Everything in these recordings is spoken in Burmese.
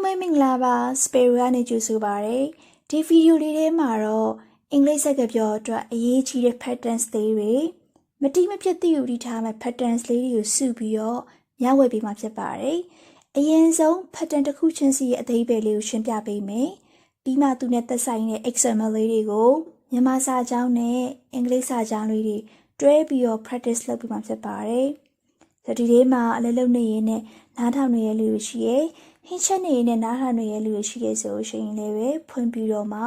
မဲမင်္ဂလာပါစပယ်ရိုကနေကြိုဆိုပါရစေဒီဗီဒီယိုလေးထဲမှာတော့အင်္ဂလိပ်စကားပြောအတွက်အရေးကြီးတဲ့ patterns လေးတွေမတိမပြတ်သိယူတည်ထားမဲ့ patterns လေးတွေကိုစုပြီးတော့မျှဝေပေးမှာဖြစ်ပါတယ်အရင်ဆုံး pattern တစ်ခုချင်းစီရဲ့အသေးပဲလေးကိုရှင်းပြပေးမယ်ပြီးမှသူနဲ့သက်ဆိုင်တဲ့ example လေးတွေကိုမြန်မာစာကြောင်းနဲ့အင်္ဂလိပ်စာကြောင်းလေးတွေတွဲပြီးတော့ practice လုပ်ပေးမှာဖြစ်ပါတယ်ဒီထဲမှာအလုပ်လုပ်နေရင်းနဲ့နားထောင်နေရလူတွေရှိရဲဟင်းချက်နေရင်းနဲ့နားထောင်နေရလူတွေရှိရဲဆိုရှင်လည်းပဲဖွင့်ပြီးတော့မှ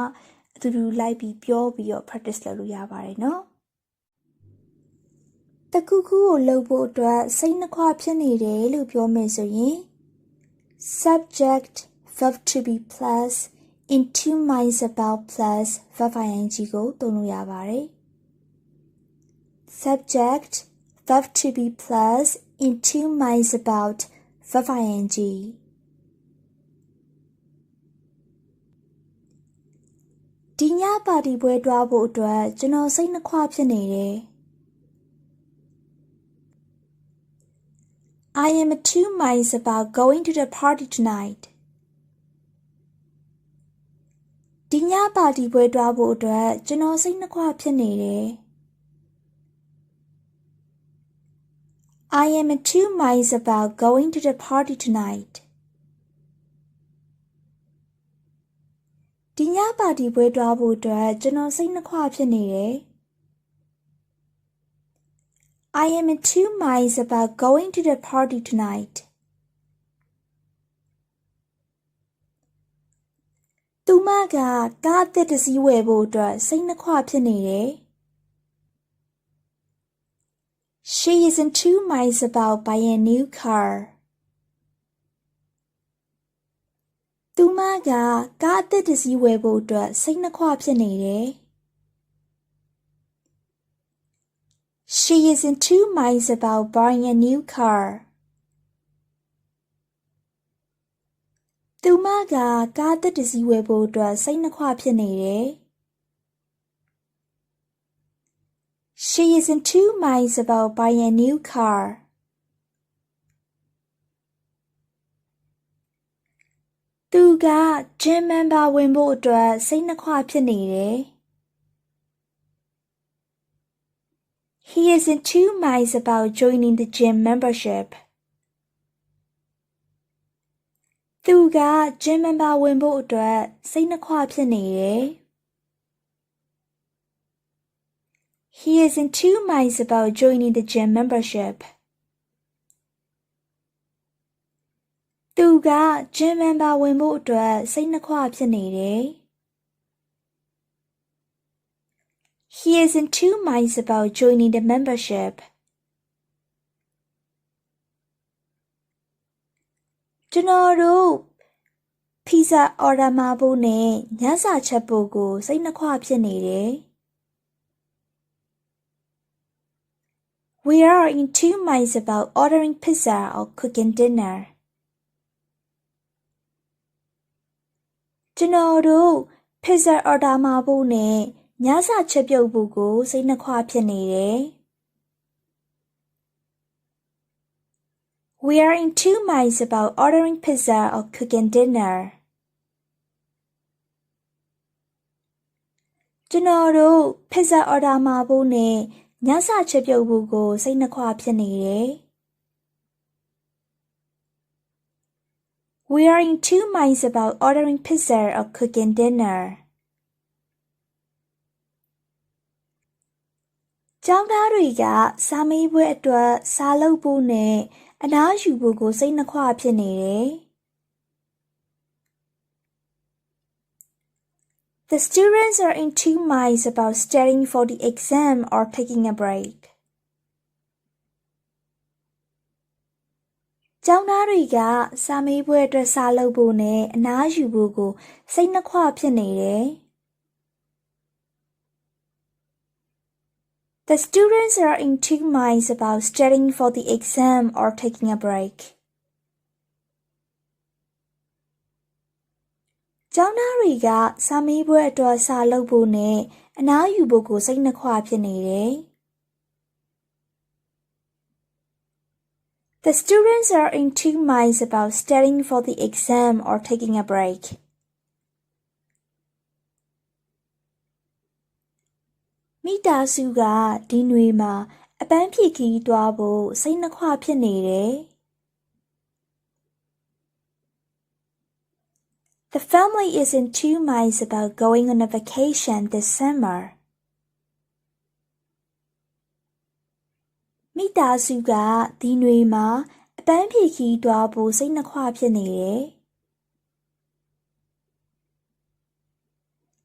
အတူတူလိုက်ပြီးပြောပြီးတော့ practice လုပ်လို့ရပါတယ်နော်တခုခုကိုလုပ်ဖို့အတွက်စိတ်နှခွဖြစ်နေတယ်လို့ပြောမယ်ဆိုရင် subject verb to be plus in two minds about plus verb ing ကိုသုံးလို့ရပါတယ် subject verb to be plus in two minds about verb ing ဒီညပါတီပွဲတွားဖို့အတွက်ကျွန်တော်စိတ်နှခွဖြစ်နေတယ် I am two minds about going to the party tonight ဒီညပါတီပွဲတွားဖို့အတွက်ကျွန်တော်စိတ်နှခွဖြစ်နေတယ် I am two minds about going to the party tonight ဒီညပါတီပွဲတွားဖို့အတွက်ကျွန်တော်စိတ်နှခွဖြစ်နေတယ် I am two minds about going to the party tonight သူမကကားအသစ်တစ်စီးဝယ်ဖို့အတွက်စိတ်နှခွဖြစ်နေတယ် She is in two minds about buying a new car သူမကကားအသစ်တစ်စီးဝယ်ဖို့အတွက်စိတ်နှခွဖြစ်နေတယ် She is in two minds about buying a new car သူမကကားအသစ်တစ်စီးဝယ်ဖို့အတွက်စိတ်နှခွဖြစ်နေတယ် She is in two minds about buying a new car သူက gym member ဝင်ဖို့အတွက်စိတ်နှခွဖြစ်နေတယ် He is in two minds about joining the gym membership သူက gym member ဝင်ဖို့အတွက်စိတ်နှခွဖြစ်နေတယ် He is in two minds about joining the gym membership သူက gym member ဝင်ဖို့အတွက်စိတ်နှခွဖြစ်နေတယ် He is in two minds about joining the membership ကျွန်တော်တို့ပီဇာအော်ဒါမှာဖို့နဲ့ညစာချက်ဖို့ကိုစိတ်နှခွဖြစ်နေတယ် We are in two minds about ordering pizza or cooking dinner ကျွန်တော်တို့ pizza အော်ဒါမှာဖို့နဲ့ညစာချက်ပြုတ်ဖို့ကိုစိတ်နှခွဖြစ်နေတယ် We are in two minds about ordering pizza or cooking dinner ကျွန်တော်တို့ pizza အော်ဒါမှာဖို့နဲ့ညစာချက်ပြုတ်ဖို့ကိုစိတ်နှခွဖြစ်နေတယ် We are in two minds about ordering pizza or cooking dinner ကျောင်းသားတွေကစာမေးပွဲအတွက်စာလုပ်ဖို့နဲ့အနားယူဖို့ကိုစိတ်နှခွဖြစ်နေတယ် The students are in two minds about studying for the exam or taking a break ကျောင်းသားတွေကစာမေးပွဲအတွက်စာလုပ်ဖို့နဲ့အနားယူဖို့ကိုစိတ်နှခွဖြစ်နေတယ် The students are in two minds about studying for the exam or taking a break ကျောင်းသားတွေကစာမေးပွဲအတွက်စာလုပ်ဖို့နဲ့အနားယူဖို့ကိုစိတ်နှခွဖြစ်နေတယ် The students are in two minds about studying for the exam or taking a break. မိသားစုကဒီနွေမှာအပန်းဖြေခရီးသွားဖို့စိတ်နှခွဖြစ်နေတယ် The family is in two minds about going on a vacation this summer. မိသားစုကဒီနွေမှာအပန်းဖြေခရီးသွားဖို့စိတ်နှခွဖြစ်နေတယ်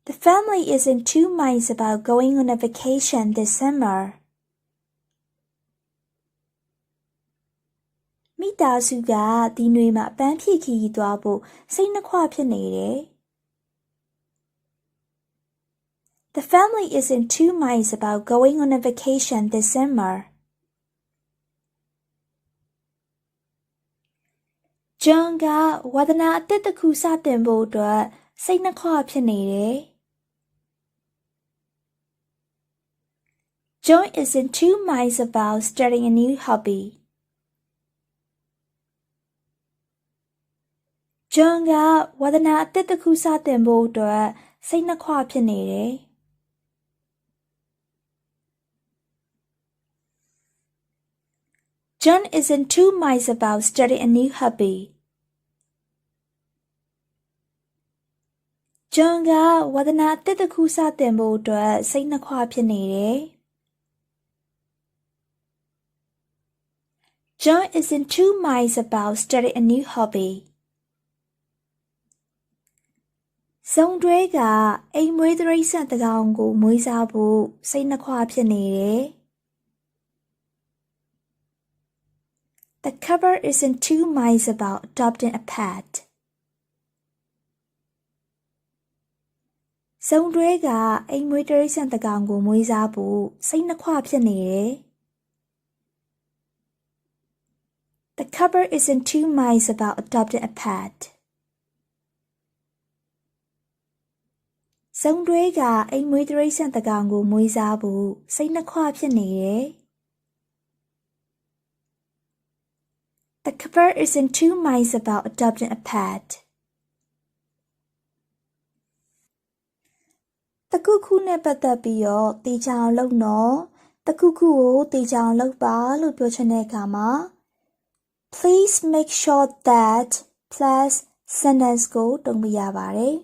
The family is in two minds about going on a vacation this summer. မိသားစုကဒီနွေမှာအပန်းဖြေခရီးသွားဖို့စိတ်နှခွဖြစ်နေတယ် The family is in two minds about going on a vacation this summer. John ကဝါသနာအသစ်တစ်ခုစတင်ဖို့အတွက်စိတ်နှခွဖြစ်နေတယ် John is in two minds about starting a new hobby. John ကဝါသနာအသစ်တစ်ခုစတင်ဖို့အတွက်စိတ်နှခွဖြစ်နေတယ် John is in two minds about starting a new hobby. John ကဝါသနာအသစ်တစ်ခုစတင်ဖို့အတွက်စိတ်နှခွဖြစ်နေတယ် John is in two minds about starting a new hobby. စုံတွဲကအိမ်မွေးတိရစ္ဆာန်တစ်ကောင်ကိုမွေးစားဖို့စိတ်နှခွဖြစ်နေတယ် The couple is in two minds about adopting a pet. စုံတွဲကအိမ်မွေးတိရစ္ဆာန်တစ်ကောင်ကိုမွေးစားဖို့စိတ်နှခွဖြစ်နေတယ် The couple is in two minds about adopting a pet. စုံတွဲကအိမ်မွေးတိရစ္ဆာန်တစ်ကောင်ကိုမွေးစားဖို့စိတ်နှခွဖြစ်နေတယ် The couple is in two minds about adopting a pet. တခုခုနဲ့ပတ်သက်ပြီးတော့တေချာအောင်လုပ်နော်တခုခုကိုတေချာအောင်လုပ်ပါလို့ပြောချင်တဲ့အခါမှာ Please make sure that plus sentence ကိုတုံးပြရပါတယ်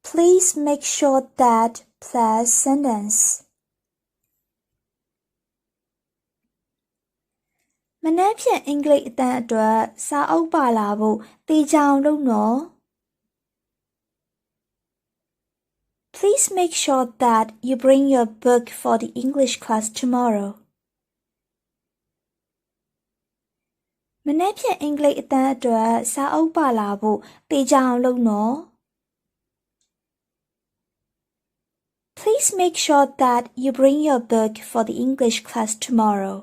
Please make sure that plus sentence မနက်ဖြန်အင်္ဂလိပ်အတန်းအတွက်စာအုပ်ပါလာဖို့တေချာအောင်လုပ်နော် Please make sure that you bring your book for the English class tomorrow. မနက်ဖြန်အင်္ဂလိပ်အတန်းအတွက်စာအုပ်ပါလာဖို့တေချာအောင်လုပ်နော် Please make sure that you bring your book for the English class tomorrow.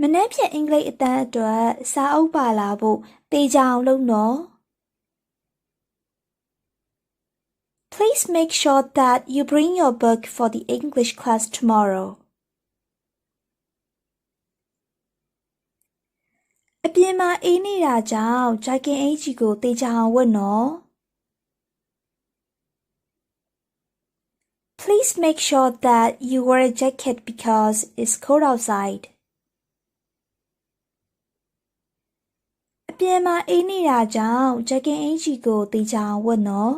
မနက်ဖြန်အင်္ဂလိပ်အတန်းအတွက်စာအုပ်ပါလာဖို့တေချာအောင်လုပ်နော် Please make sure that you bring your book for the English class tomorrow. အပြင်မှာအေးနေတာကြောင့်ဂျာကင်အင်ဂျီကိုတေချာအောင်ဝတ်နော် Please make sure that you wear a jacket because it's cold outside. အပြင်မှာအေးနေတာကြောင့်ဂျာကင်အင်ဂျီကိုတေချာအောင်ဝတ်နော်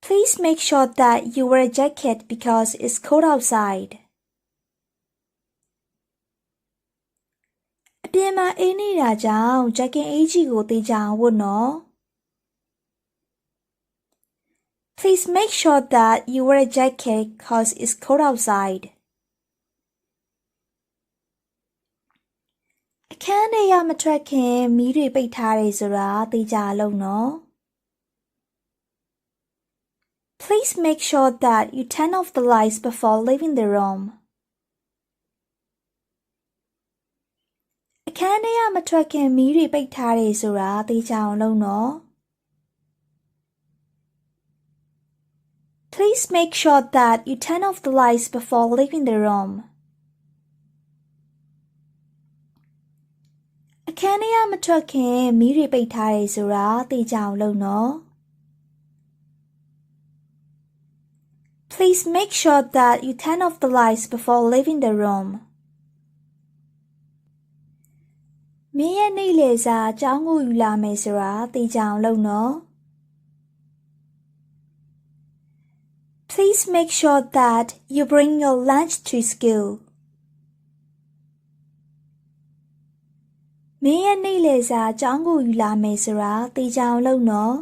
Please make sure that you wear a jacket because it's cold outside. အပြင်မှာအေးနေတာကြောင့်ဂျာကင်အင်ဂျီကိုတေချာအောင်ဝတ်နော် Please make sure that you wear a jacket because it's cold outside. အခန်းထဲကမထွက်ခင်မီးတွေပိတ်ထားတယ်ဆိုတာတေချာလုပ်နော် Please make sure that you turn off the lights before leaving the room. အခန်းထဲကမထွက်ခင်မီးတွေပိတ်ထားတယ်ဆိုတာတေချာအောင်လုပ်နော် Please make sure that you turn off the lights before leaving the room. အခန်းထဲကမထွက်ခင်မီးတွေပိတ်ထားတယ်ဆိုတာသိကြအောင်လုပ်နော် Please make sure that you turn off the lights before leaving the room. မင်းရဲ့နေ့လည်စာအကြောင်းကိုယူလာမယ်ဆိုတာသိကြအောင်လုပ်နော် Please make sure that you bring your lunch to school. မင်းရဲ့နေ့လည်စာအကြောင်းကိုယူလာမယ်ဆိုတာသိကြအောင်လုပ်နော်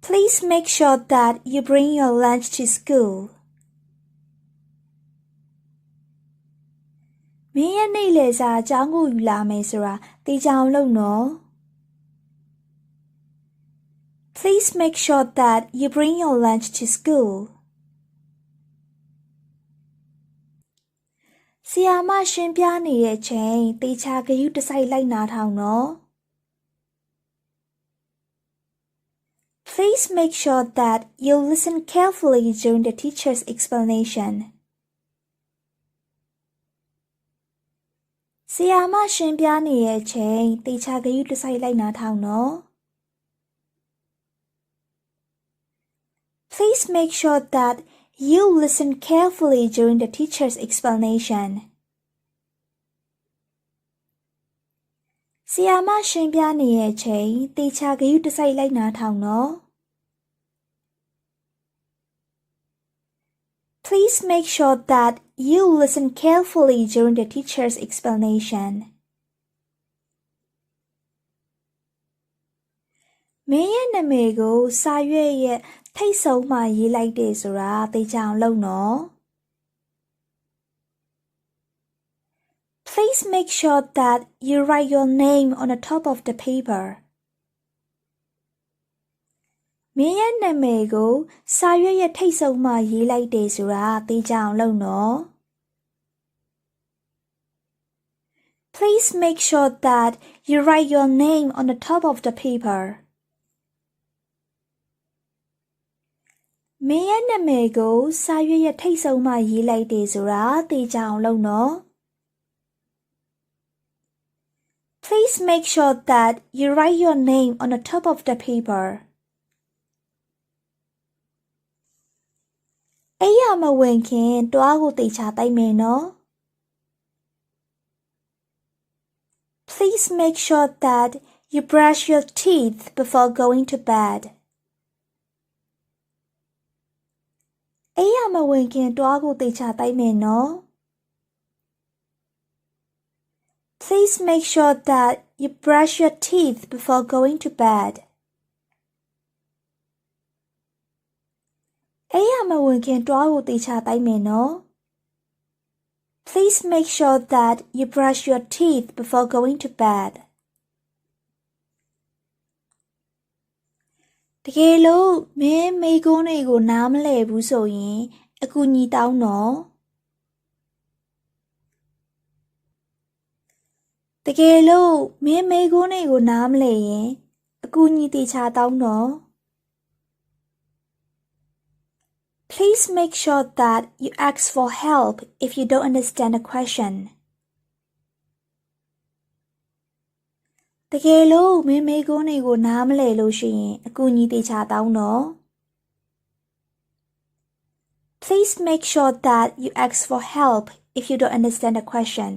Please make sure that you bring your lunch to school. မင်းရဲ့နေ့လည်စာအကြောင်းကိုယူလာမယ်ဆိုတာသိကြအောင်လုပ်နော် Please make sure that you bring your lunch to school. ဆရာမရှင်းပြနေတဲ့အချိန်တေချာဂရုတစိုက်လိုက်နားထောင်နော် Please make sure that you listen carefully during the teacher's explanation. ဆရာမရှင်းပြနေတဲ့အချိန်တေချာဂရုတစိုက်လိုက်နားထောင်နော် Please make sure that you listen carefully during the teacher's explanation. ဆရာမရှင်းပြနေတဲ့အချိန်တေချာဂရုတစိုက်လိုက်နားထောင်နော် Please make sure that you listen carefully during the teacher's explanation. မင်းရဲ့နာမည်ကိုစာရွက်ရဲ့ထိပ်ဆုံးမှာရေးလိုက်တယ်ဆိုတာသိကြအောင်လုပ်နော် Please make sure that you write your name on the top of the paper. မင်းရဲ့နာမည်ကိုစာရွက်ရဲ့ထိပ်ဆုံးမှာရေးလိုက်တယ်ဆိုတာသိကြအောင်လုပ်နော် Please make sure that you write your name on the top of the paper. မင်းရဲ့နာမည်ကိုစာရွက်ရဲ့ထိပ်ဆုံးမှာရေးလိုက်တယ်ဆိုတာသိကြအောင်လုပ်နော် Please make sure that you write your name on the top of the paper. အိယာမဝင်ခင်တွားကိုတေချာတိုက်မယ်နော် Please make sure that you brush your teeth before going to bed. အိယာမဝင်ခင်တွားကိုတေချာတိုက်မယ်နော် Please make sure that you brush your teeth before going to bed. အိယာမဝင်ခင်တွားကိုတေချာတိုက်မယ်နော် Please make sure that you brush your teeth before going to bed. တကယ်လို့မင်းမိကုန်းတွေကိုနားမလည်ဘူးဆိုရင်အကူအညီတောင်းနော်တကယ်လို့မင်းမိကုန်းတွေကိုနားမလည်ရင်အကူအညီတေချာတောင်းနော် Please make sure that you ask for help if you don't understand a question. တကယ်လို့မင်းမိကုန်းတွေကိုနားမလည်လို့ရှိရင်အကူအညီတေချာတောင်းနော် Please make sure that you ask for help if you don't understand a question.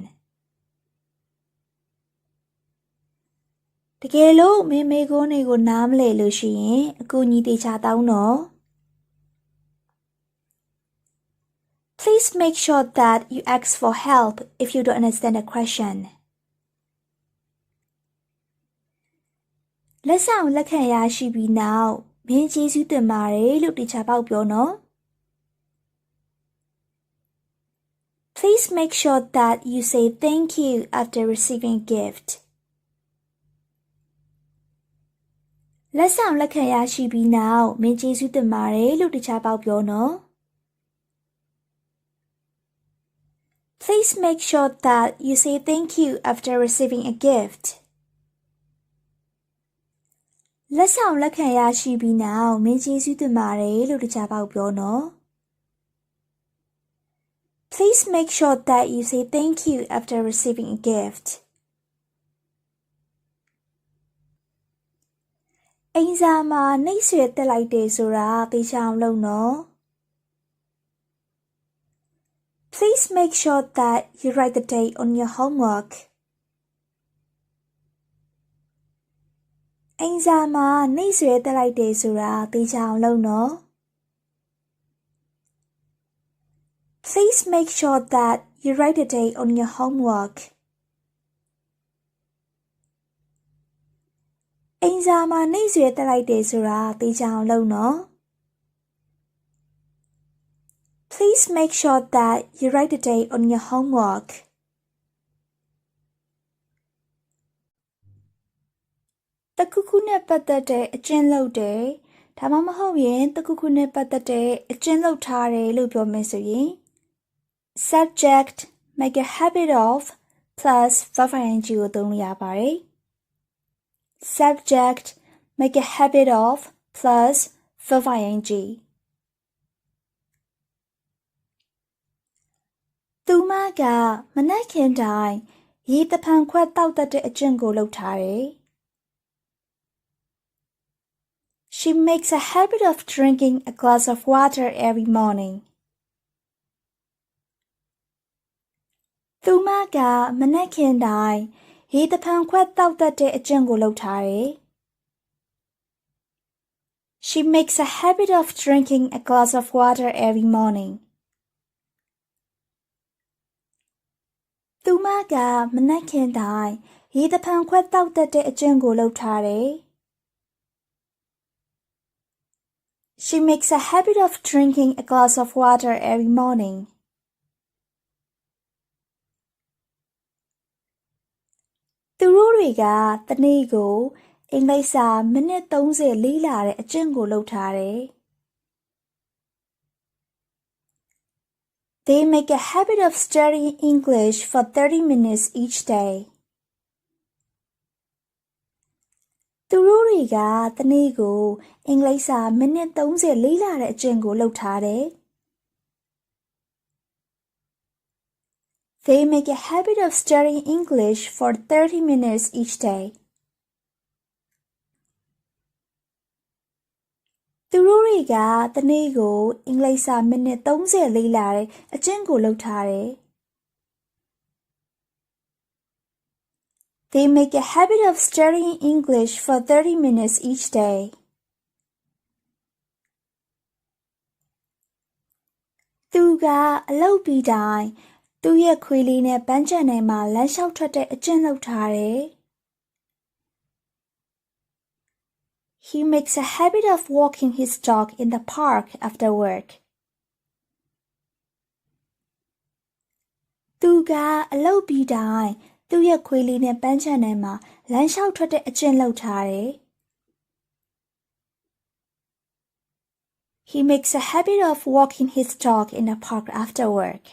တကယ်လို့မင်းမိကုန်းတွေကိုနားမလည်လို့ရှိရင်အကူအညီတေချာတောင်းနော် Please make sure that you ask for help if you don't understand a question. လက်ဆောင်လက်ခံရရှိပြီးနောက်မင်းကျေးဇူးတင်ပါတယ်လို့တေချာပေါက်ပြောနော် Please make sure that you say thank you after receiving a gift. လက်ဆောင်လက်ခံရရှိပြီးနောက်မင်းကျေးဇူးတင်ပါတယ်လို့တေချာပေါက်ပြောနော် Please make sure that you say thank you after receiving a gift. လက်ဆောင်လက်ခံရရှိပြီးနောက်မင်းကျေးဇူးတင်ပါတယ်လို့တခြားပေါက်ပြောနော် Please make sure that you say thank you after receiving a gift. အိမ်စာမှာနှိပ်ဆွဲတက်လိုက်တယ်ဆိုတာသိချအောင်လုပ်နော် Please make sure that you write the date on your homework. အိမ်စာမှာနှိပ်ဆွဲတက်လိုက်တယ်ဆိုတာသိချအောင်လုပ်နော် Please make sure that you write the date on your homework. အိမ်စာမှာနှိပ်ဆွဲတက်လိုက်တယ်ဆိုတာသိချအောင်လုပ်နော် Please make sure that you write the date on your homework. တခုခုနဲ့ပတ်သက်တဲ့အကျင့်လုပ်တယ်ဒါမှမဟုတ်ရင်တခုခုနဲ့ပတ်သက်တဲ့အကျင့်လုပ်ထားတယ်လို့ပြောမယ်ဆိုရင် subject make a habit of plus verb ing ကိုသုံးလို့ရပါတယ် subject make a habit of plus verb ing သူမကမနက်ခင်းတိုင်းရေတဖန်ခွက်တောက်တတ်တဲ့အကျင့်ကိုလုပ်ထားတယ် She makes a habit of drinking a glass of water every morning. သူမကမနက်ခင်းတိုင်းရေတဖန်ခွက်တောက်တတ်တဲ့အကျင့်ကိုလုပ်ထားတယ် She makes a habit of drinking a glass of water every morning. သူမကမနက်ခင်းတိုင်းရေတဖန်ခွက်တောက်တတ်တဲ့အကျင့်ကိုလုပ်ထားတယ် She makes a habit of drinking a glass of water every morning. သူတို့တွေကတနေ့ကိုအင်္ဂလိပ်စာမိနစ်30လေ့လာတဲ့အကျင့်ကိုလုပ်ထားတယ် They make a habit of studying English for 30 minutes each day. သူတို့တွေကတနေ့ကိုအင်္ဂလိပ်စာမိနစ်30လေ့လာတဲ့အကျင့်ကိုလုပ်ထားတယ် They make a habit of studying English for 30 minutes each day. သူတို့တွေကတနေ့ကိုအင်္ဂလိပ်စာမိနစ်30လေ့လာတဲ့အကျင့်ကိုလုပ်ထားတယ် They make a habit of studying English for 30 minutes each day. သူကအလုပ်ပြီးတိုင်းသူ့ရဲ့ခွေးလေးနဲ့ပန်းခြံထဲမှာလမ်းလျှောက်ထွက်တဲ့အကျင့်လုပ်ထားတယ် He makes a habit of walking his dog in the park after work. သူကအလုပ်ပြီးတိုင်းသူ့ရဲ့ခွေးလေးနဲ့ပန်းခြံထဲမှာလမ်းလျှောက်ထွက်တဲ့အကျင့်လုပ်ထားတယ် He makes a habit of walking his dog in the park after work.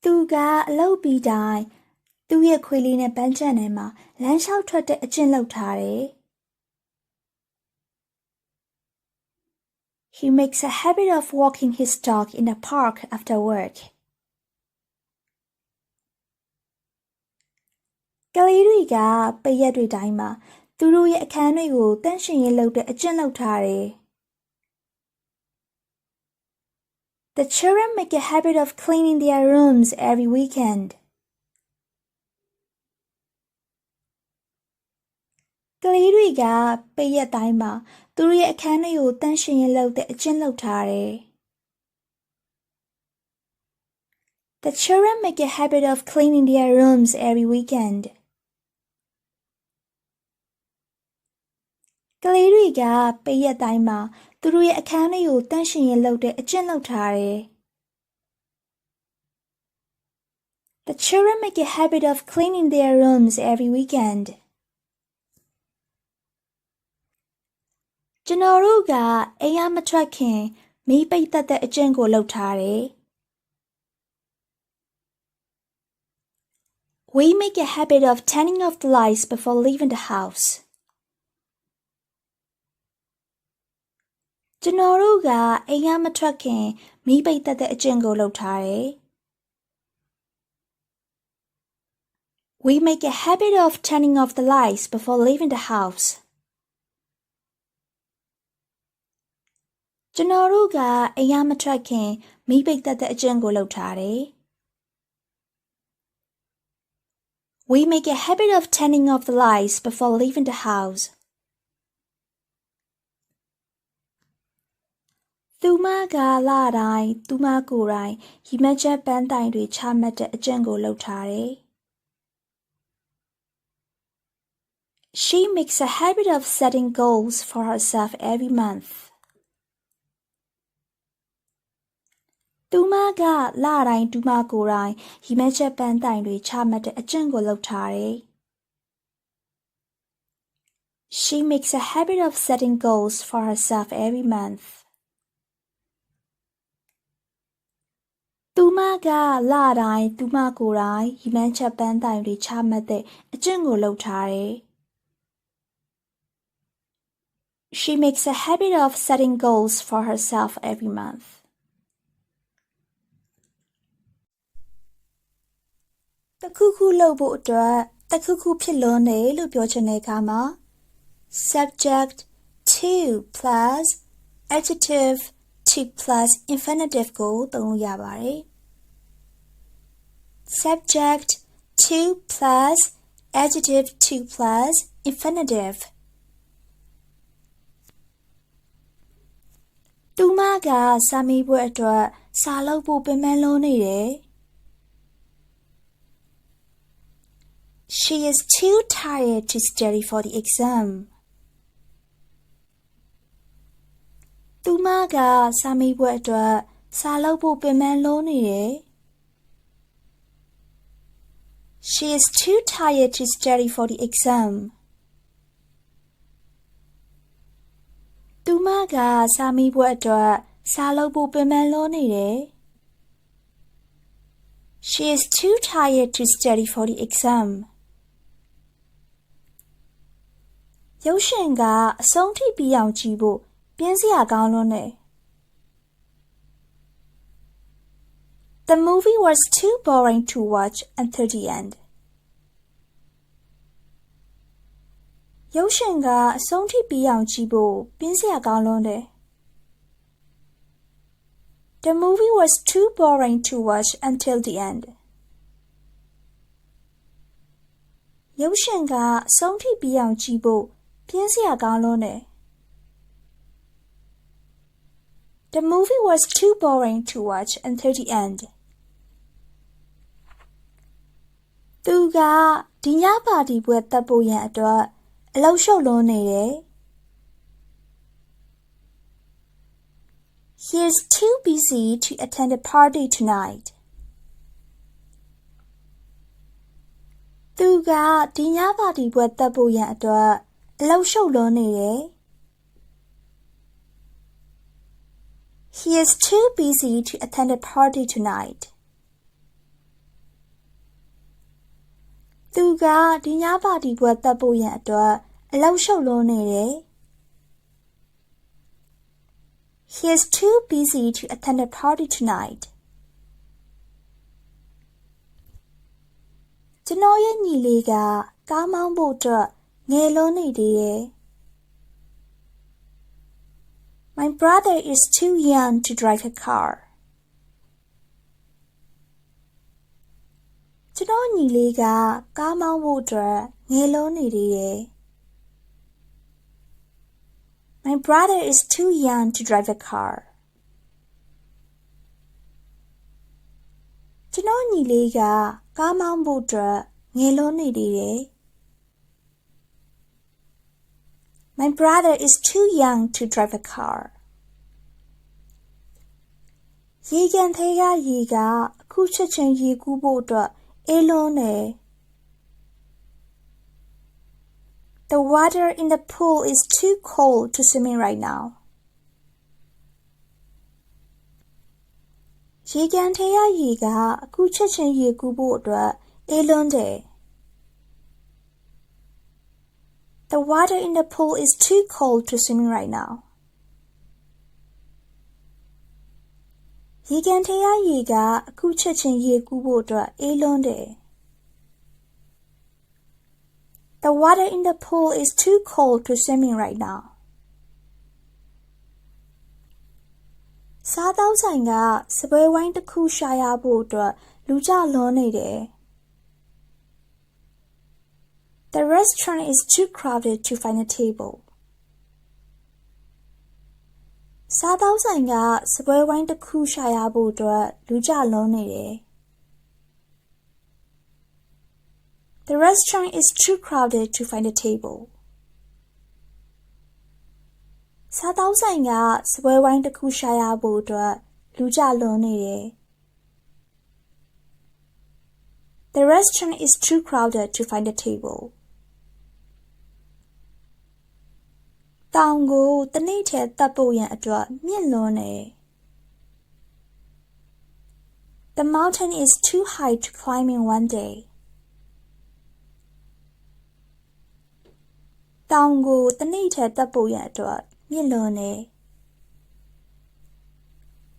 သူကအလုပ်ပြီးတိုင်းသူ့ရဲ့ခွေးလေးနဲ့ပန်းခြံထဲမှာလမ်းလျှောက်ထွက်တဲ့အကျင့်လုပ်ထားတယ် He makes a habit of walking his dog in the park after work. ကလေးတွေကပိတ်ရက်တွေတိုင်းမှာသူတို့ရဲ့အခန်းတွေကိုတန့်ရှင်းရေးလုပ်တဲ့အကျင့်လုပ်ထားတယ် The children make a habit of cleaning their rooms every weekend. ကလေးတွေကပိတ်ရက်တိုင်းမှာသူတို့ရဲ့အခန်းတွေကိုတန့်ရှင်းရေးလုပ်တဲ့အကျင့်လုပ်ထားတယ် The children make a habit of cleaning their rooms every weekend. ကလေးတွေကပိတ်ရက်တိုင်းမှာသူတို့ရဲ့အခန်းတွေကိုတန့်ရှင်းရေးလုပ်တဲ့အကျင့်လုပ်ထားတယ် The children make a habit of cleaning their rooms every weekend. ကျွန်တော်တို့ကအိမ်ကမထွက်ခင်မီးပိတ်တတ်တဲ့အကျင့်ကိုလုပ်ထားတယ် We make a habit of turning off the lights before leaving the house. ကျွန်တော်တို့ကအိမ်ကမထွက်ခင်မီးပိတ်သက်တဲ့အကျင့်ကိုလုပ်ထားတယ်။ We make a habit of turning off the lights before leaving the house. ကျွန်တော်တို့ကအိမ်ကမထွက်ခင်မီးပိတ်သက်တဲ့အကျင့်ကိုလုပ်ထားတယ်။ We make a habit of turning off the lights before leaving the house. သူမကလတိုင်းသူမကိုယ်တိုင်ရည်မှန်းချက်ပန်းတိုင်တွေချမှတ်တဲ့အကျင့်ကိုလုပ်ထားတယ်။ She makes a habit of setting goals for herself every month. သူမကလတိုင်းသူမကိုယ်တိုင်ရည်မှန်းချက်ပန်းတိုင်တွေချမှတ်တဲ့အကျင့်ကိုလုပ်ထားတယ်။ She makes a habit of setting goals for herself every month. သူမကလတိုင်းသူမကိုယ်တိုင်ရည်မှန်းချက်ပန်းတိုင်တွေချမှတ်တဲ့အကျင့်ကိုလုပ်ထားတယ်။ She makes a habit of setting goals for herself every month. တခုခုလုပ်ဖို့အတွက်တခုခုဖြစ်လွန်းတယ်လို့ပြောချင်တဲ့အခါမှာ subject to plus adjective to plus infinitive ကိုသုံးလို့ရပါတယ်။ subject to plus adjective to plus infinitive သူမကစာမေးပွဲအတွက်စာလုပ်ဖို့ပင်ပန်းလွန်းနေတယ်။ She is too tired to study for the exam. သူမကစာမေးပွဲအတွက်စာလုပ်ဖို့ပင်ပန်းလွန်းနေတယ်။ She is too tired to study for the exam. သူမကစာမေးပွဲအတွက်စာလုပ်ဖို့ပင်ပန်းလွန်းနေတယ်။ She is too tired to study for the exam. ရုပ်ရှင်ကအဆုံးထိပြီးအောင်ကြည့်ဖို့ပြင်းစရာကောင်းလွန်းတယ်။ The movie was too boring to watch until the end. ရုပ်ရှင်ကအဆုံးထိပြီးအောင်ကြည့်ဖို့ပြင်းစရာကောင်းလွန်းတယ်။ The movie was too boring to watch until the end. ရုပ်ရှင်ကအဆုံးထိပြီးအောင်ကြည့်ဖို့ပြင်းစရာကောင်းလွန်းတယ်။ The movie was too boring to watch until the end. သူကဒီညပါတီပွဲတက်ဖို့ရန်အတွက်အလုပ်ရှုပ်လွန်းနေတယ်။ He is too busy to attend the party tonight. သူကဒီညပါတီပွဲတက်ဖို့ရန်အတွက်အလုပ်ရှုပ်လွန်းနေတယ်။ He is too busy to attend the party tonight. သူကဒီညပါတီပွဲတက်ဖို့ရန်အတွက်အလုပ်ရှုပ်လွန်းနေတယ်။ He is too busy to attend the party tonight. ကျွန်တော်ရဲ့ညီလေးကကားမောင်းဖို့အတွက်ငယ်လွန်းနေသေးတယ်။ My brother is too young to drive a car. ကျွန်တော်ညီလေးကကားမောင်းဖို့အတွက်ငယ်လွန်းနေသေးတယ်။ My brother is too young to drive a car. ကျွန်တော်ညီလေးကကားမောင်းဖို့အတွက်ငယ်လွန်းနေသေးတယ်။ My brother is too young to drive a car. ရေကန်ထဲကရေကအခုချက်ချင်းရေကူးဖို့အတွက်အေးလွန်းတယ်။ The water in the pool is too cold to swim in right now. ရေကန်ထဲကရေကအခုချက်ချင်းရေကူးဖို့အတွက် အေးလွန်းတယ် The water in the pool is too cold to swim in right now. ရေကန်ထဲကရေကအခုချက်ချင်းရေကူးဖို့အတွက်အေးလွန်းတယ် The water in the pool is too cold to swim in right now. စားသောက်ဆိုင်ကစပွဲဝိုင်းတစ်ခုရှာရဖို့အတွက်လူကြလွန်းနေတယ် The restaurant is too crowded to find a table. စားသောက်ဆိုင်ကစပွဲဝိုင်းတစ်ခုရှာရဖို့အတွက်လူကြလွန်းနေတယ် The restaurant is too crowded to find a table. စားသောက်ဆိုင်ကစပွဲဝိုင်းတစ်ခုရှာရဖို့အတွက်လူကြလွန်းနေတယ် The restaurant is too crowded to find a table. တောင်ကိုတစ်နေ့ထဲတက်ဖို့ရန်အတွက်မြင့်လွန်းတယ် The mountain is too high to climb in one day. တောင်ကိုတစ်နေ့ထဲတက်ဖို့ရန်အတွက်မြင့်လွန်းတယ်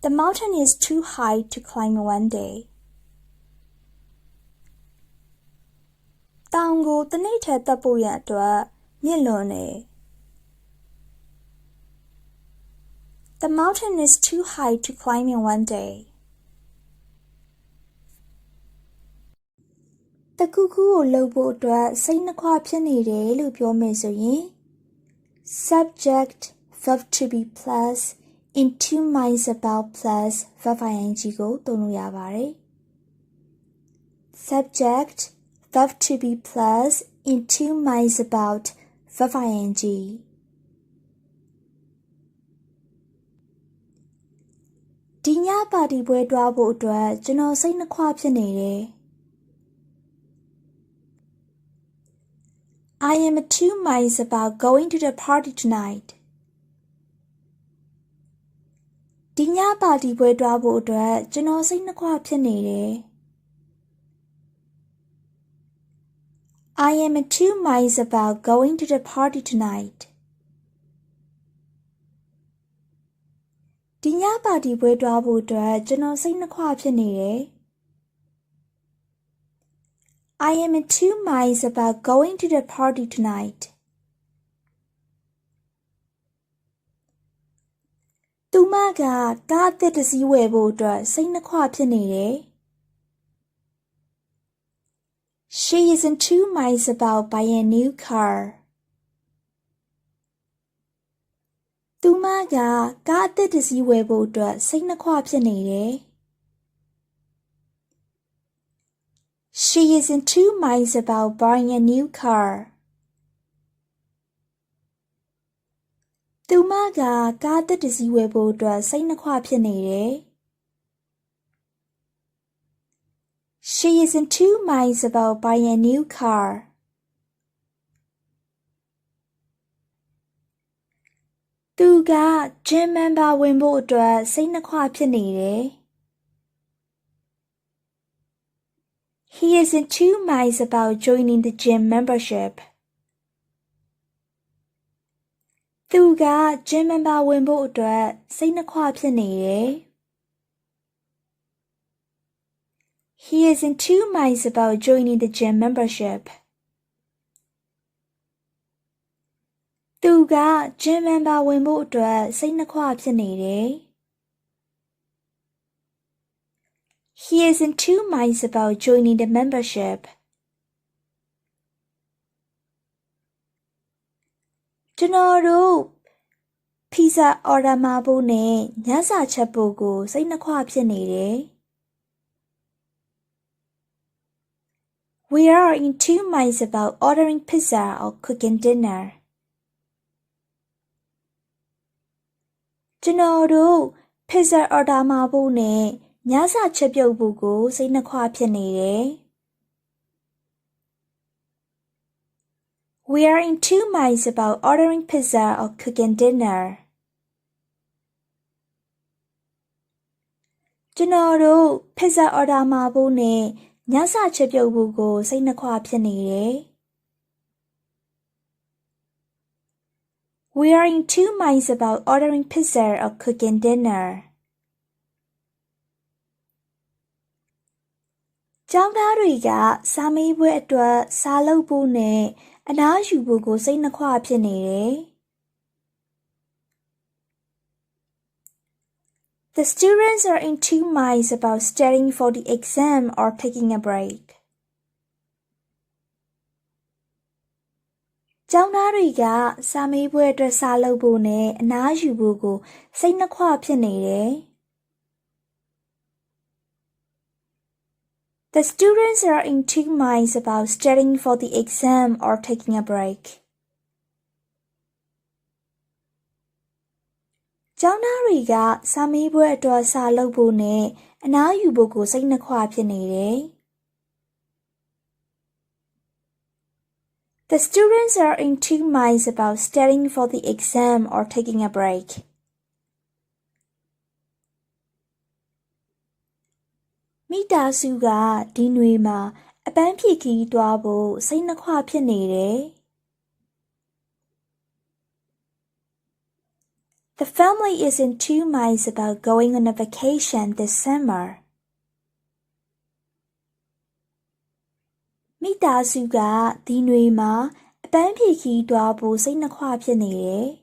The mountain is too high to climb in one day. တောင်ကိုတစ်နေ့ထဲတက်ဖို့ရန်အတွက်မြင့်လွန်းတယ် The mountain is too high to climb in one day. တခုခုကိုလုပ်ဖို့အတွက်စိတ်နှခွဖြစ်နေတယ်လို့ပြောမယ်ဆိုရင် subject verb to be plus in two minds about plus verb ing ကိုသုံးလို့ရပါတယ် subject verb to be plus in two minds about verb ing ဒီညပါတီပွဲတွားဖို့အတွက်ကျွန်တော်စိတ်နှခွဖြစ်နေတယ် I am two minds about going to the party tonight. ဒီညပါတီပွဲတွားဖို့အတွက်ကျွန်တော်စိတ်နှခွဖြစ်နေတယ် I am two minds about going to the party tonight. ဒီညပါတီပွဲတွားဖို့အတွက်ကျွန်တော်စိတ်နှခွဖြစ်နေတယ် I am in two minds about going to the party tonight. သူမကကားအသစ်တစ်စီးဝယ်ဖို့အတွက်စိတ်နှခွဖြစ်နေတယ် She is in two minds about buying a new car. သူမကကားအသစ်တစ်စီးဝယ်ဖို့အတွက်စိတ်နှခွဖြစ်နေတယ် She is in two minds about buying a new car. သူမကကားအသစ်တစ်စီးဝယ်ဖို့အတွက်စိတ်နှခွဖြစ်နေတယ် She is in two minds about buying a new car. သူက gym member ဝင်ဖို့အတွက်စိတ်နှခွဖြစ်နေတယ် He is in two minds about joining the gym membership. သူက gym member ဝင်ဖို့အတွက်စိတ်နှခွဖြစ်နေတယ် He is in two minds about joining the gym membership. သူက gym member ဝင်ဖို့အတွက်စိတ်နှခွဖြစ်နေတယ် He is in two minds about joining the membership. ကျွန်တော်တို့ပီဇာအော်ဒါမှာဖို့နဲ့ညစာချက်ဖို့ကိုစိတ်နှခွဖြစ်နေတယ် We are in two minds about ordering pizza or cooking dinner. ကျွန်တော်တို့ pizza အော်ဒါမှာဖို့နဲ့ညစာချက်ပြုတ်ဖို့ကိုစိတ်နှခွဖြစ်နေတယ် We are in two minds about ordering pizza or cooking dinner. ကျွန်တော်တို့ pizza အော်ဒါမှာဖို့နဲ့ ညစာချက်ပြုတ်ဖို့ကိုစိတ်နှခွဖြစ်နေတယ်။ We are in two minds about ordering pizza or cooking dinner. ကျောင်းသားတွေကစာမေးပွဲအတွက်စာလုပ်ဖို့နဲ့အနားယူဖို့ကိုစိတ်နှခွဖြစ်နေတယ်။ The students are in two minds about studying for the exam or taking a break. ကျောင်းသားတွေကစာမေးပွဲအတွက်စာလုပ်ဖို့နဲ့အနားယူဖို့ကိုစိတ်နှခွဖြစ်နေတယ်။ The students are in two minds about studying for the exam or taking a break. ကျောင်းသားတွေကစာမေးပွဲအတွက်စာလုပ်ဖို့နဲ့အနားယူဖို့ကိုစိတ်နှခွဖြစ်နေတယ်။ The students are in two minds about studying for the exam or taking a break. မိသားစုကဒီနွေမှာအပန်းဖြေခရီးသွားဖို့စိတ်နှခွဖြစ်နေတယ်။ The family is in two minds about going on a vacation this summer. မိသားစုကဒီနွေမှာအပန်းဖြေခရီးသွားဖို့စိတ်နှခွဖြစ်နေတယ်။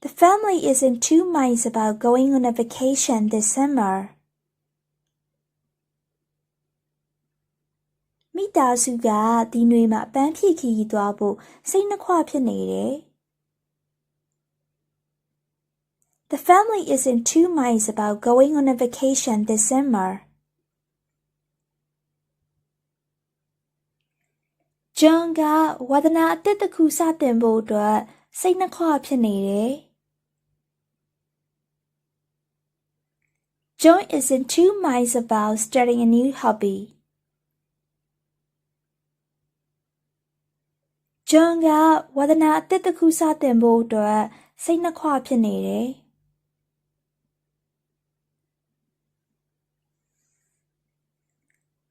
The family is in two minds about going on a vacation this summer. မိသားစုကဒီနွေမှာအပန်းဖြေခရီးသွားဖို့စိတ်နှခွဖြစ်နေတယ်။ The family is in two minds about going on a vacation this summer. John ကဝါသနာအသစ်တစ်ခုစတင်ဖို့အတွက်စိတ်နှခွဖြစ်နေတယ်။ John is in two minds about starting a new hobby. John ကဝါသနာအသစ်တစ်ခုစတင်ဖို့အတွက်စိတ်နှခွဖြစ်နေတယ်။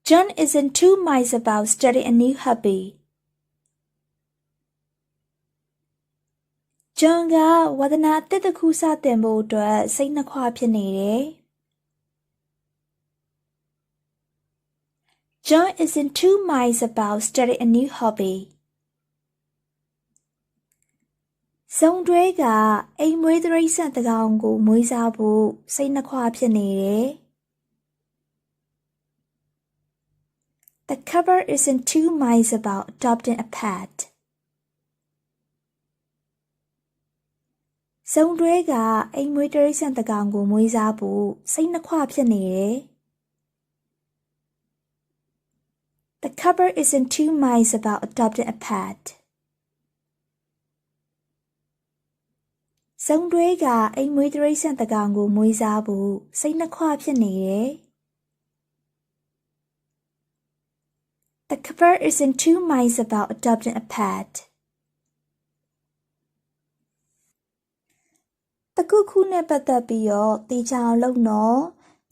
John is in two minds about starting a new hobby. John ကဝါသနာအသစ်တစ်ခုစတင်ဖို့အတွက်စိတ်နှခွဖြစ်နေတယ်။ John is in two minds about starting a new hobby. စုံတွဲကအိမ်မွေးတိရစ္ဆာန်တစ်ကောင်ကိုမွေးစားဖို့စိတ်နှခွဖြစ်နေတယ်။ The couple is in two minds about adopting a pet. စုံတွဲကအိမ်မွေးတိရစ္ဆာန်တစ်ကောင်ကိုမွေးစားဖို့စိတ်နှခွဖြစ်နေတယ်။ The couple is in two minds about adopting a pet. စုံတွဲကအိမ်မွေးတိရစ္ဆာန်တစ်ကောင်ကိုမွေးစားဖို့စိတ်နှခွဖြစ်နေတယ်။ The couple is in two minds about adopting a pet. တခုခုနဲ့ပတ်သက်ပြီးတော့တေချာအောင်လုပ်နော်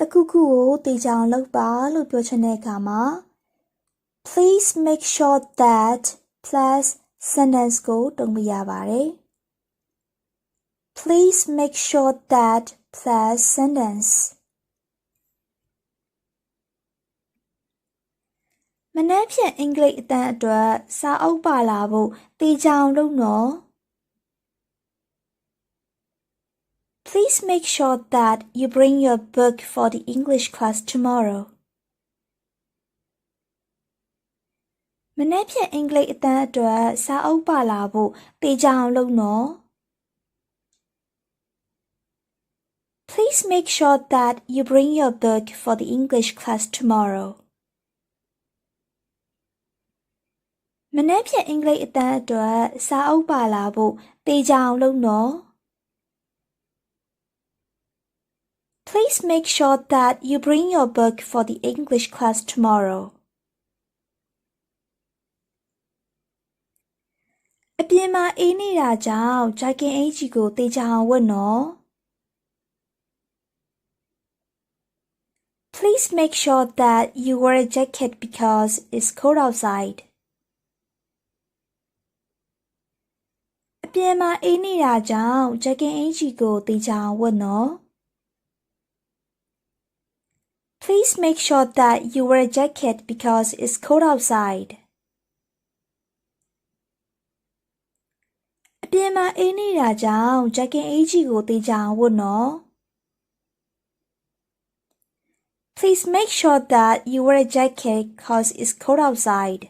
တခုခုကိုတေချာအောင်လုပ်ပါလို့ပြောချင်တဲ့အခါမှာ Please make sure that plus sentence ကိုတုံးပြရပါတယ် Please make sure that plus sentence မနက်ဖြန်အင်္ဂလိပ်အတန်းအတွက်စာအုပ်ပါလာဖို့တေချာအောင်လုပ်နော် Please make sure that you bring your book for the English class tomorrow. မနက်ဖြန်အင်္ဂလိပ်အတန်းအတွက်စာအုပ်ပါလာဖို့တေချာအောင်လုပ်နော် Please make sure that you bring your book for the English class tomorrow. မနက်ဖြန်အင်္ဂလိပ်အတန်းအတွက်စာအုပ်ပါလာဖို့တေချာအောင်လုပ်နော် Please make sure that you bring your book for the English class tomorrow. အပြင်မှာအေးနေတာကြောင့်ဂျာကင်အင်ဂျီကိုတေချာအောင်ဝတ်နော် Please make sure that you wear a jacket because it's cold outside. အပြင်မှာအေးနေတာကြောင့် jacket အင်ဂျီကိုသေချာအောင်ဝတ်နော် Please make sure that you wear a jacket because it's cold outside. အပြင်မှာအေးနေတာကြောင့် jacket အင်ဂျီကိုသေချာအောင်ဝတ်နော် Please make sure that you wear a jacket because it's cold outside.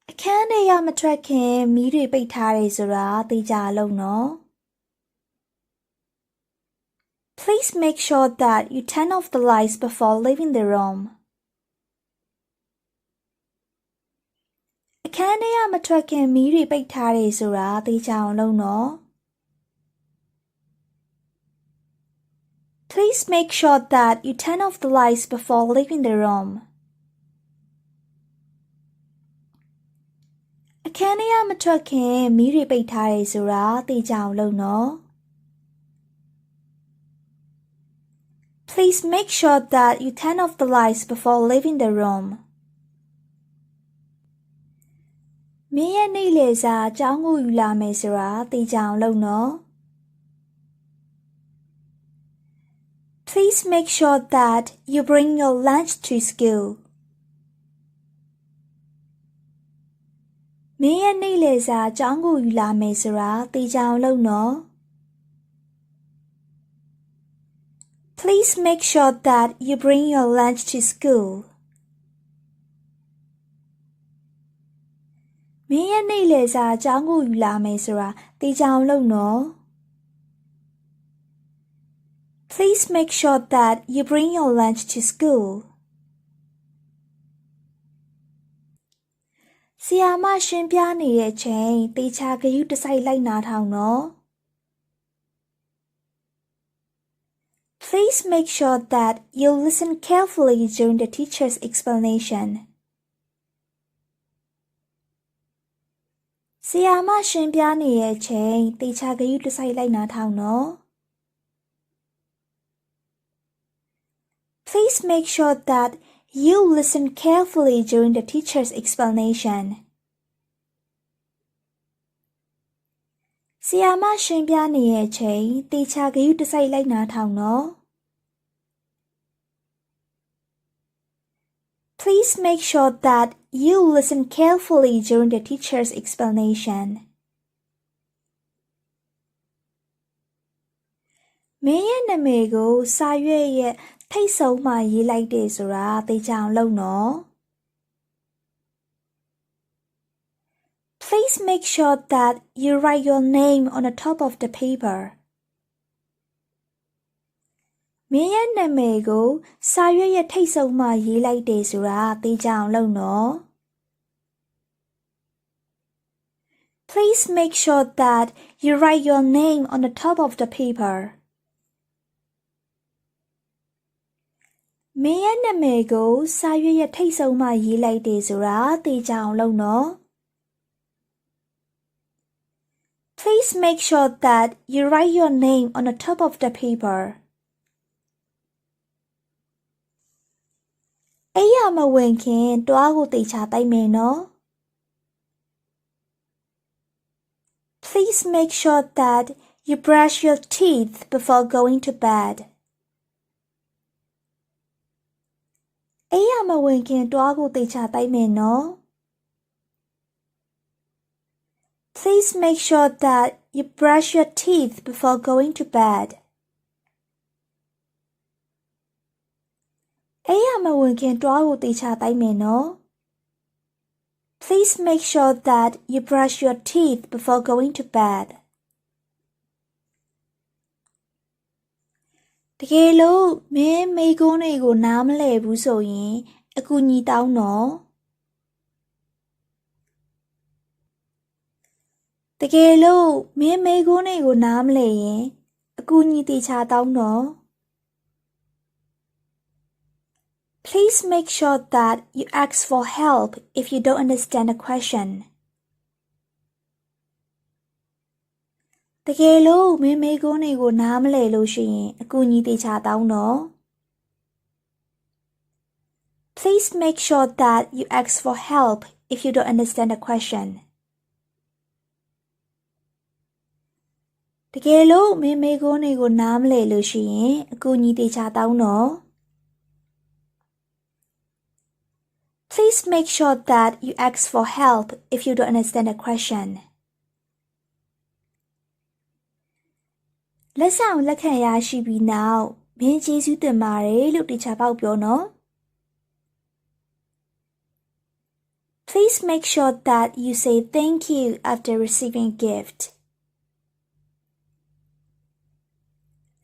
အခန်းထဲကမထွက်ခင်မီးတွေပိတ်ထားတယ်ဆိုတာသေချာလုပ်နော် Please make sure that you turn off the lights before leaving the room. အခန်းထဲကမထွက်ခင်မီးတွေပိတ်ထားတယ်ဆိုတာသေချာအောင်လုပ်နော် Please make sure that you turn off the lights before leaving the room. အခန်းထဲကမထွက်ခင်မီးတွေပိတ်ထားတယ်ဆိုတာသေချာအောင်လုပ်နော် Please make sure that you turn off the lights before leaving the room. မင်းရဲ့နေ့လည်စာအကြောင်းကိုယူလာမယ်ဆိုတာသေချာအောင်လုပ်နော် Please make sure that you bring your lunch to school. မင်းရဲ့နေ့လည်စာအကြောင်းကိုယူလာမယ်ဆိုတာသေချာအောင်လုပ်နော် Please make sure that you bring your lunch to school. မင်းရဲ့နေ့လည်စာအကြောင်းကိုယူလာမယ်ဆိုတာသေချာအောင်လုပ်နော် Please make sure that you bring your lunch to school. ဆရာမရှင်းပြနေတဲ့အချိန်သေချာဂရုတစိုက်လိုက်နားထောင်နော် Please make sure that you listen carefully during the teacher's explanation. ဆရာမရှင်းပြနေတဲ့အချိန်သေချာဂရုတစိုက်လိုက်နားထောင်နော် Please make sure that you listen carefully during the teacher's explanation. ဆရာမရှင်းပြနေတဲ့အချိန်သေချာဂရုတစိုက်လိုက်နားထောင်နော် Please make sure that you listen carefully during the teacher's explanation. မင်းရဲ့နာမည်ကိုစာရွက်ရဲ့ထိပ်ဆုံးမှာရေးလိုက်တယ်ဆိုတာသေချာအောင်လုပ်နော် Please make sure that you write your name on the top of the paper. မင်းရဲ့နာမည်ကိုစာရွက်ရဲ့ထိပ်ဆုံးမှာရေးလိုက်တယ်ဆိုတာသေချာအောင်လုပ်နော် Please make sure that you write your name on the top of the paper. မင်းရဲ့နာမည်ကိုစာရွက်ရဲ့ထိပ်ဆုံးမှာရေးလိုက်တယ်ဆိုတာသေချာအောင်လုပ်နော် Please make sure that you write your name on the top of the paper. အိယာမဝင်ခင်တွားကိုသေချာတိုက်မယ်နော် Please make sure that you brush your teeth before going to bed. အိယာမဝင်ခင်တွားကိုသေချာတိုက်မယ်နော် Please make sure that you brush your teeth before going to bed. အိယာမဝင်ခင်တွားကိုသေချာတိုက်မယ်နော် Please make sure that you brush your teeth before going to bed. တကယ်လို့မင်းမိကုန်းတွေကိုနားမလည်ဘူးဆိုရင်အကူအညီတောင်းနော် တကယ်လို့မင်းမိကုန်းတွေကိုနားမလည်ရင်အကူအညီသေချာတောင်းနော် Please make sure that you ask for help if you don't understand a question. တကယ်လို့မင်းမေးခွန်းတွေကိုနားမလည်လို့ရှိရင်အကူအညီသေချာတောင်းတော့ Please make sure that you ask for help if you don't understand the question. တကယ်လို့မင်းမေးခွန်းတွေကိုနားမလည်လို့ရှိရင်အကူအညီသေချာတောင်းတော့ Please make sure that you ask for help if you don't understand the question. လက်ဆောင်လက်ခံရရှိပြီးနောက်မင်းကျေးဇူးတင်ပါတယ်လို့တေချာပေါက်ပြောနော် Please make sure that you say thank you after receiving a gift.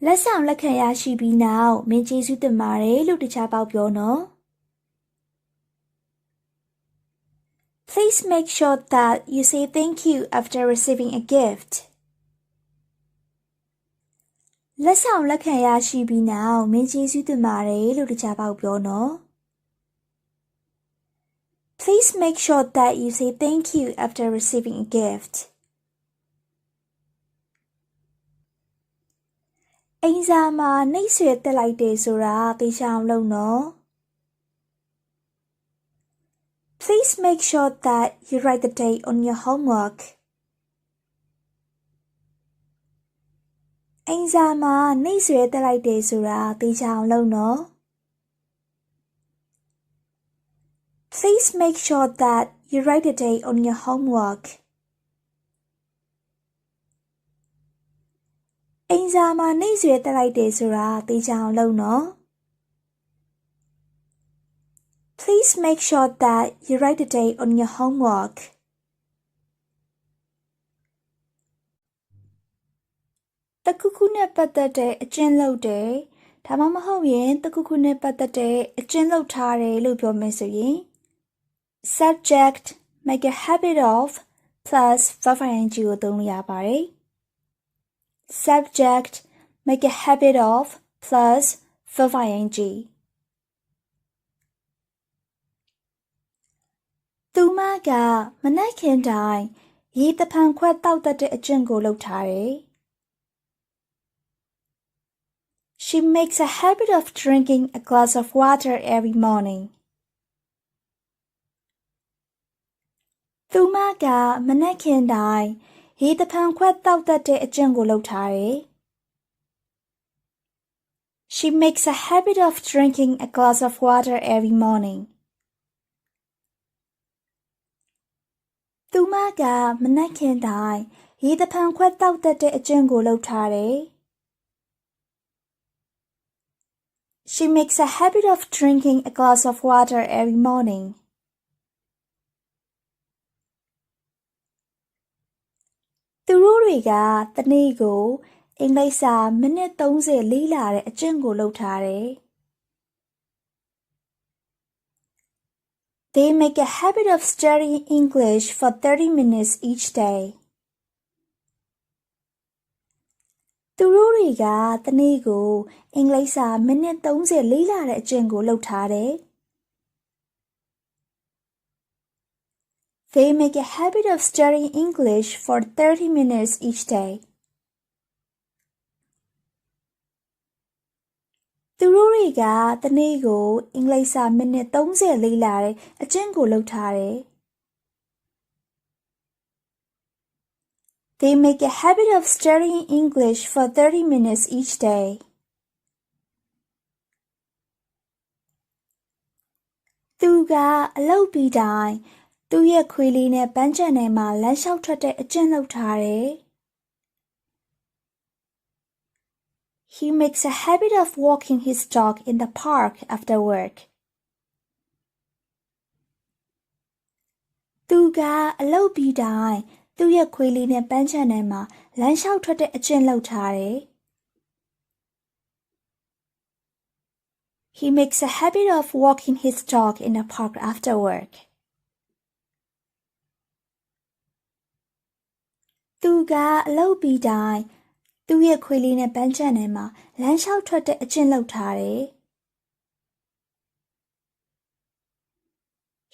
လက်ဆောင်လက်ခံရရှိပြီးနောက်မင်းကျေးဇူးတင်ပါတယ်လို့တေချာပေါက်ပြောနော် Please make sure that you say thank you after receiving a gift. လက်ဆောင်လက်ခံရရှိပြီးနောက်မင်းကျေးဇူးတင်ပါတယ်လို့တေချာပေါက်ပြောနော် Please make sure that you say thank you after receiving a gift. အိမ်စာမှာနှိပ်ဆွဲတက်လိုက်တယ်ဆိုတာသိချအောင်လုပ်နော် Please make sure that you write the date on your homework. အိမ်စာမှာနှိပ်ဆွဲတက်လိုက်တယ်ဆိုတာသိချအောင်လုပ်နော် Please make sure that you write the date on your homework. အိမ်စာမှာနှိပ်ဆွဲတက်လိုက်တယ်ဆိုတာသိချအောင်လုပ်နော် Please make sure that you write the date on your homework. တခုခုနဲ့ပတ်သက်တဲ့အကျင့်လုပ်တယ်ဒါမှမဟုတ်ရင်တခုခုနဲ့ပတ်သက်တဲ့အကျင့်လုပ်ထားတယ်လို့ပြောမယ်ဆိုရင် subject make a habit of plus verb ing ကိုသုံးလို့ရပါတယ် subject make a habit of plus verb ing သူမကမနက်ခင်းတိုင်းရေတဖန်ခွက်တောက်တတ်တဲ့အကျင့်ကိုလုပ်ထားတယ် She makes a habit of drinking a glass of water every morning. သူမကမနက်ခင်းတိုင်းရေတဖန်ခွက်တောက်တတ်တဲ့အကျင့်ကိုလုပ်ထားတယ် She makes a habit of drinking a glass of water every morning. သူမကမနက်ခင်းတိုင်းရေတဖန်ခွက်တောက်တတ်တဲ့အကျင့်ကိုလုပ်ထားတယ် She makes a habit of drinking a glass of water every morning. သူတို့တွေကတနေ့ကိုအင်္ဂလိပ်စာမိနစ်30လေ့လာတဲ့အကျင့်ကိုလုပ်ထားတယ် They make a habit of studying English for 30 minutes each day. သူတို့တွေကတနေ့ကိုအင်္ဂလိပ်စာမိနစ်30လေ့လာတဲ့အကျင့်ကိုလုပ်ထားတယ် They make a habit of studying English for 30 minutes each day. သူတို့တွေကတနေ့ကိုအင်္ဂလိပ်စာမိနစ်30လေ့လာတဲ့အကျင့်ကိုလုပ်ထားတယ် They make a habit of studying English for 30 minutes each day. သူကအလုပ်ပြီးတိုင်းသူ့ရဲ့ခွေးလေးနဲ့ပန်းခြံထဲမှာလမ်းလျှောက်ထွက်တဲ့အကျင့်လုပ်ထားတယ် He makes a habit of walking his dog in the park after work. သူကအလုပ်ပြီးတိုင်းသူ့ရဲ့ခွေးလေးနဲ့ပန်းခြံထဲမှာလမ်းလျှောက်ထွက်တဲ့အကျင့်လုပ်ထားတယ် He makes a habit of walking his dog in the park after work. သူကအလုပ်ပြီးတိုင်းသူ့ရဲ့ခွေးလေးနဲ့ပန်းခြံထဲမှာလမ်းလျှောက်ထွက်တဲ့အကျင့်လုပ်ထားတယ်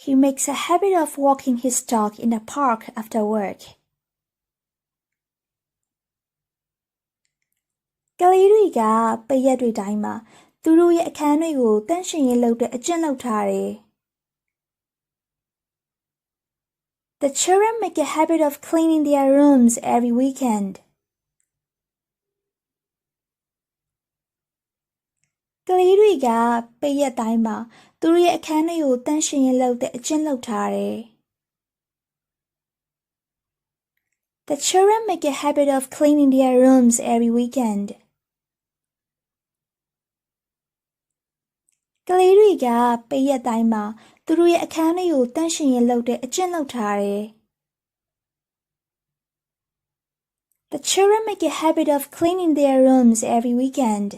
He makes a habit of walking his dog in the park after work. ကလေးတွေကပိတ်ရက်တွေတိုင်းမှာသူတို့ရဲ့အခန်းတွေကိုတန့်ရှင်းရေးလုပ်တဲ့အကျင့်လုပ်ထားတယ် The children make a habit of cleaning their rooms every weekend. ကလေးတွေကပိတ်ရက်တိုင်းမှာသူတို့ရဲ့အခန်းတွေကိုတန့်ရှင်းရေးလုပ်တဲ့အကျင့်လုပ်ထားတယ် The children make a habit of cleaning their rooms every weekend. ကလေးတွေကပိတ်ရက်တိုင်းမှာသူတို့ရဲ့အခန်းတွေကိုတန့်ရှင်းရေးလုပ်တဲ့အကျင့်လုပ်ထားတယ် The children make a habit of cleaning their rooms every weekend.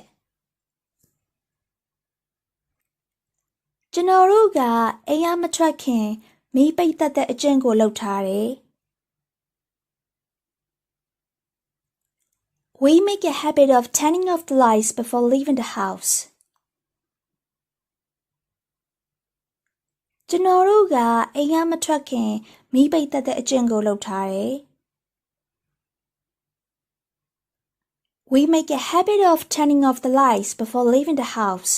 ကျွန်တော်တို့ကအိမ်ကမထွက်ခင်မီးပိတ်တတ်တဲ့အကျင့်ကိုလုပ်ထားတယ် We make a habit of turning off the lights before leaving the house. ကျွန်တော်တို့ကအိမ်ကမထွက်ခင်မီးပိတ်တတ်တဲ့အကျင့်ကိုလုပ်ထားတယ် We make a habit of turning off the lights before leaving the house.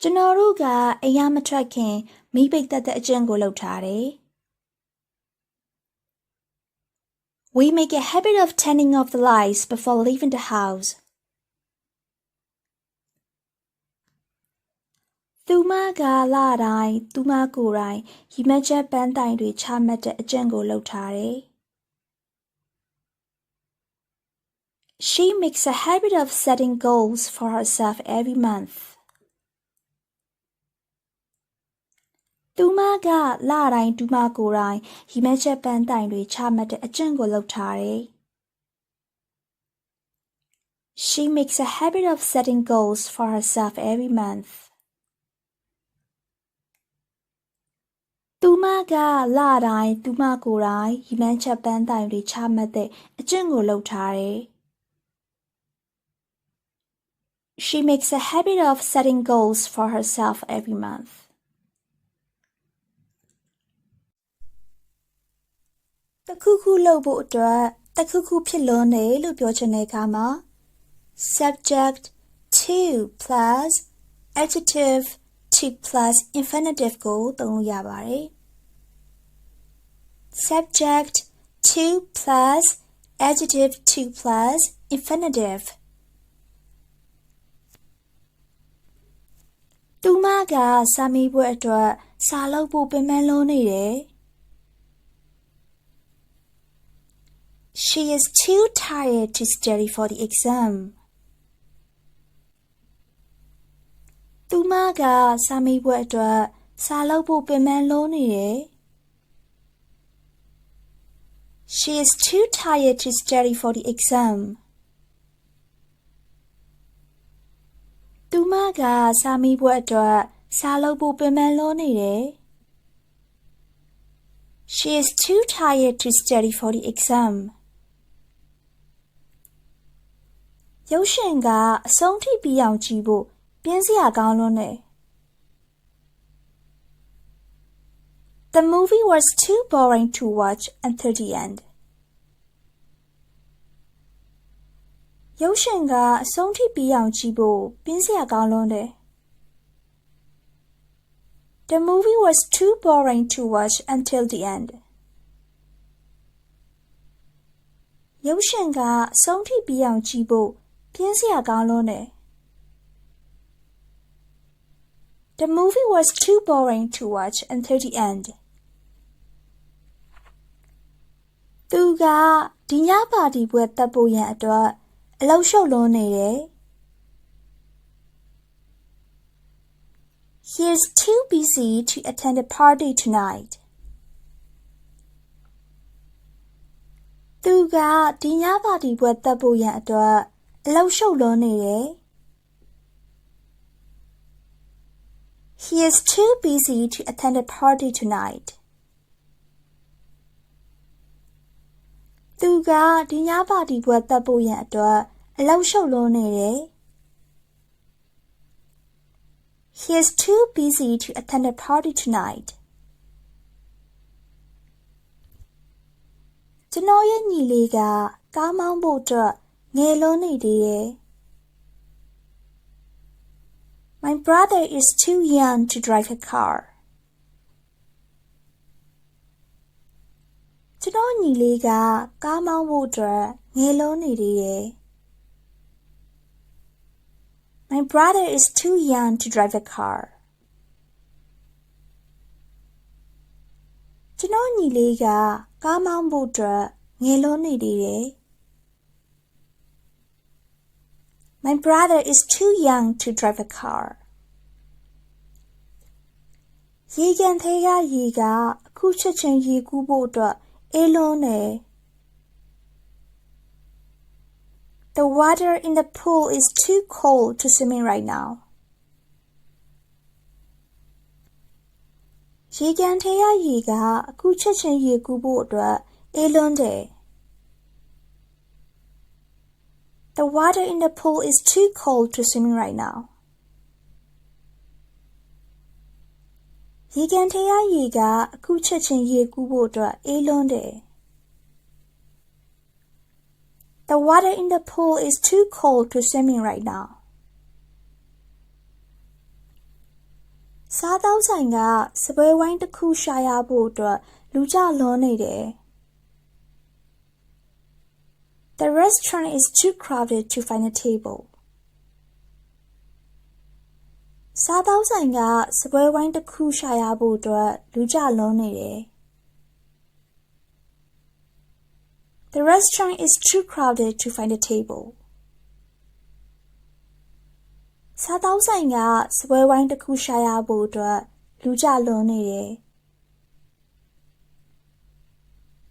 ကျွန်တော်တို့ကအိမ်ကမထွက်ခင်မီးပိတ်တတ်တဲ့အကျင့်ကိုလုပ်ထားတယ် We make a habit of turning off the lights before leaving the house. သူမကလတိုင်းသူမကိုယ်တိုင်ရီမက်ချက်ပန်းတိုင်တွေချမှတ်တဲ့အကျင့်ကိုလုပ်ထားတယ် She makes a habit of setting goals for herself every month. သူမကလတိုင်းသူမကိုယ်တိုင်ရီမက်ချက်ပန်းတိုင်တွေချမှတ်တဲ့အကျင့်ကိုလုပ်ထားတယ် She makes a habit of setting goals for herself every month. သူမကလတိုင်းသူမကိုယ်တိုင်ရီမက်ချက်ပန်းတိုင်တွေချမှတ်တဲ့အကျင့်ကိုလုပ်ထားတယ် She makes a habit of setting goals for herself every month. တခုခုလုပ်ဖို့အတွက်တခုခုဖြစ်လွန်းတယ်လို့ပြောချင်တဲ့အခါမှာ subject to plus adjective to plus infinitive ကိုသုံးလို့ရပါတယ် subject to plus adjective to plus infinitive သူမကစာမေးပွဲအတွက်စာလုပ်ဖို့ပင်ပန်းလွန်းနေတယ် She is too tired to study for the exam. သူမကစာမေးပွဲအတွက်စာလုပ်ဖို့ပင်ပန်းလွန်းနေတယ် She is too tired to study for the exam. သူမကစာမေးပွဲအတွက်စာလုပ်ဖို့ပင်ပန်းလွန်းနေတယ် She is too tired to study for the exam. ရုပ်ရှင်ကအဆုံးထိပြီးအောင်ကြည့်ဖို့ပြင်းစရာကောင်းလွန်းတယ် The movie was too boring to watch until the end. ရုပ်ရှင်ကအဆုံးထိပြီးအောင်ကြည့်ဖို့ပြင်းစရာကောင်းလွန်းတယ် The movie was too boring to watch until the end. ရုပ်ရှင်ကအဆုံးထိပြီးအောင်ကြည့်ဖို့ပြင်းစရာကောင်းလွန်းတယ် The movie was too boring to watch until the end. သူကဒီညပါတီပွဲတက်ဖို့ရန်အတွက်အလုပ်ရှုပ်လွန်းနေတယ် He is too busy to attend the party tonight. သူကဒီညပါတီပွဲတက်ဖို့ရန်အတွက်အလုပ်ရှုပ်လွန်းနေတယ် He is too busy to attend the party tonight. သူကဒီညပါတီပွဲတက်ဖို့ရန်အတွက်အလုပ်ရှုပ်လွန်းနေတယ် He is too busy to attend the party tonight. ကျွန်တော်ရဲ့ညီလေးကကားမောင်းဖို့အတွက်ငယ်လွန်းနေသေးတယ် My brother is too young to drive a car. ကျွန်တော်ညီလေးကကားမောင်းဖို့အတွက်ငယ်လွန်းနေသေးတယ် My brother is too young to drive a car. ကျွန်တော်ညီလေးကကားမောင်းဖို့အတွက်ငယ်လွန်းနေသေးတယ် My brother is too young to drive a car. ရေကန်ထဲကရေကအခုချက်ချင်းရေကူးဖို့အတွက်အေးလွန်းတယ် The water in the pool is too cold to swim in right now. ရေကန်ထဲကရေကအခုချက်ချင်းရေကူးဖို့အတွက်အေးလွန်းတယ် The water in the pool is too cold to swim in right now. ရေကန်ထဲကရေကအခုချက်ချင်းရေကူးဖို့အတွက်အေးလွန်းတယ် The water in the pool is too cold to swim in right now. စားသောက်ဆိုင်ကစပွဲဝိုင်းတစ်ခုရှာရဖို့အတွက်လူကြလွန်းနေတယ် The restaurant is too crowded to find a table. စားသောက်ဆိုင်ကစပွဲဝိုင်းတစ်ခုရှာရဖို့အတွက်လူကြလွန်းနေတယ် The restaurant is too crowded to find a table. စားသောက်ဆိုင်ကစပွဲဝိုင်းတစ်ခုရှာရဖို့အတွက်လူကြလွန်းနေတယ်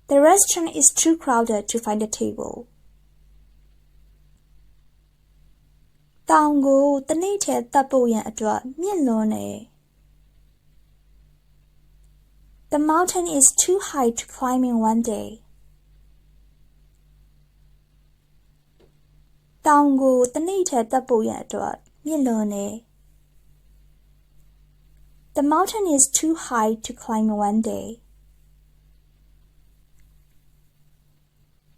The restaurant is too crowded to find a table. တောင်ကိုတနေ့ထဲတက်ဖို့ရန်အတွက်မြင့်လွန်းတယ် The mountain is too high to climb in one day. တောင်ကိုတနေ့ထဲတက်ဖို့ရန်အတွက်မြင့်လွန်းတယ် The mountain is too high to climb in one day.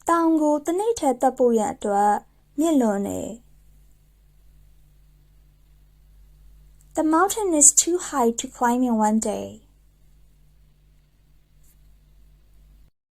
တောင်ကိုတနေ့ထဲတက်ဖို့ရန်အတွက်မြင့်လွန်းတယ် The mountain is too high to climb in one day.